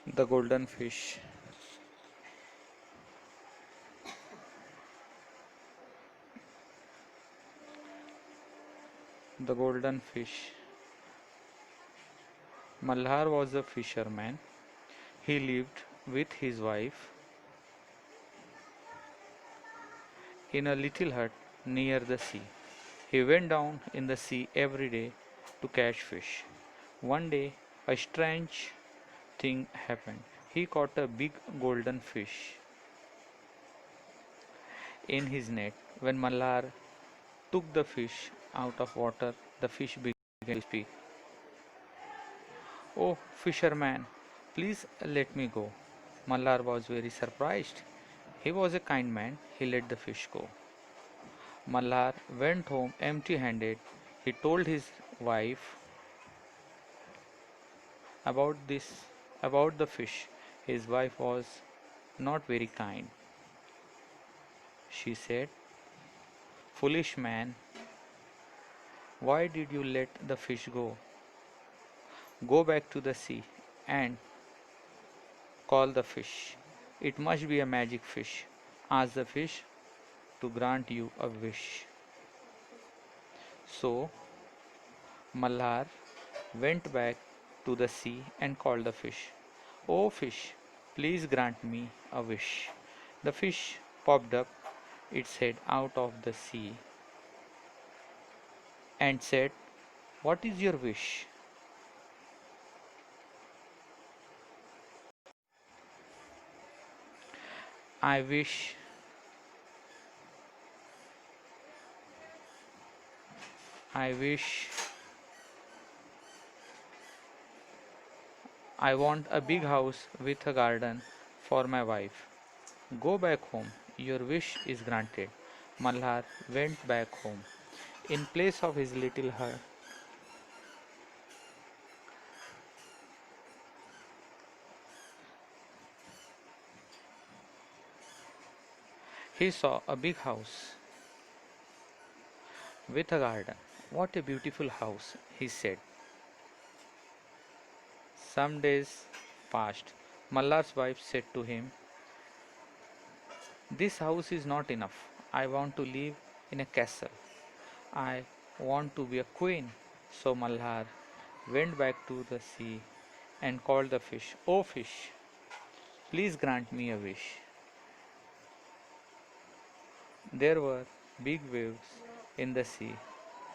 The golden fish. The golden fish. Malhar was a fisherman. He lived with his wife in a little hut near the sea. He went down in the sea every day to catch fish. One day, a strange thing happened. He caught a big golden fish in his net. When Malhar took the fish out of water, the fish began to speak. Oh, fisherman, please let me go. Malhar was very surprised. He was a kind man. He let the fish go. Malhar went home empty handed. He told his wife about this, about the fish. His wife was not very kind. She said, foolish man, why did you let the fish go? Go back to the sea and call the fish. It must be a magic fish. Ask the fish to grant you a wish. So Malhar went back to the sea and called the fish. Oh fish, please grant me a wish. The fish popped up its head out of the sea and said, what is your wish? I wish I wish I want a big house with a garden for my wife. Go back home. Your wish is granted. Malhar went back home. In place of his little hut, he saw a big house with a garden. What a beautiful house, he said. Some days passed. Mallar's wife said to him, this house is not enough. I want to live in a castle. I want to be a queen. So Malhar went back to the sea and called the fish, oh fish, please grant me a wish. There were big waves in the sea.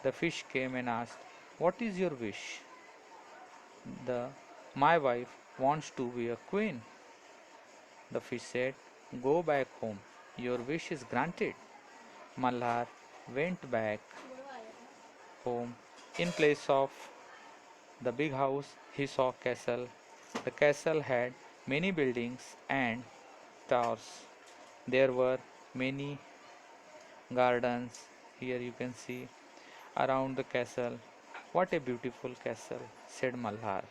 The fish came and asked, what is your wish? The My wife wants to be a queen. The fish said, go back home. Your wish is granted. Malhar went back home. In place of the big house, he saw a castle. The castle had many buildings and towers. There were many gardens. Here you can see around the castle. What a beautiful castle, said Malhar.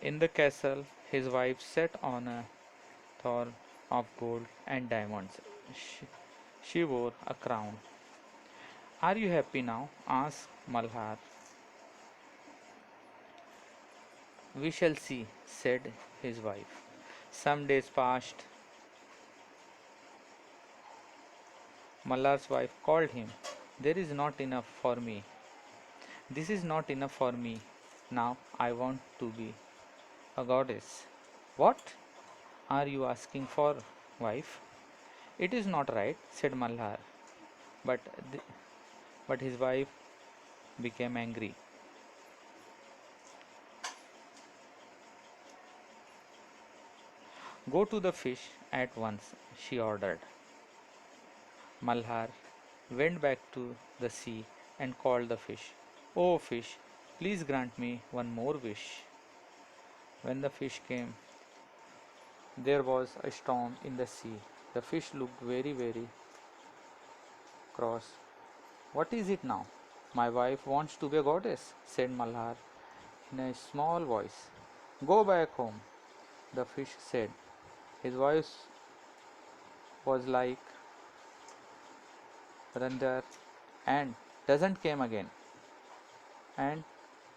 In the castle, his wife sat on a throne of gold and diamonds. She wore a crown. Are you happy now? Asked Malhar. We shall see, said his wife. Some days passed. Mallar's wife called him. There is not enough for me. This is not enough for me. Now I want to be a goddess. What are you asking for, wife? It is not right, said Malhar. But, th- but his wife became angry. Go to the fish at once, she ordered. Malhar went back to the sea and called the fish. Oh fish, please grant me one more wish. When the fish came, there was a storm in the sea. The fish looked very cross. What is it now? My wife wants to be a goddess, said Malhar in a small voice. Go back home, the fish said. His voice was like thunder and doesn't came again. And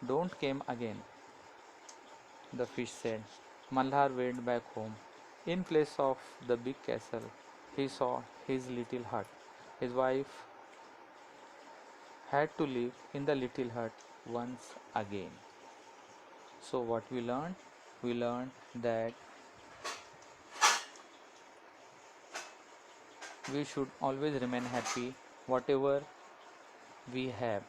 don't come again. The fish said. Malhar went back home. In place of the big castle, he saw his little hut. His wife had to live in the little hut once again. So, what we learned? We learned that we should always remain happy whatever we have.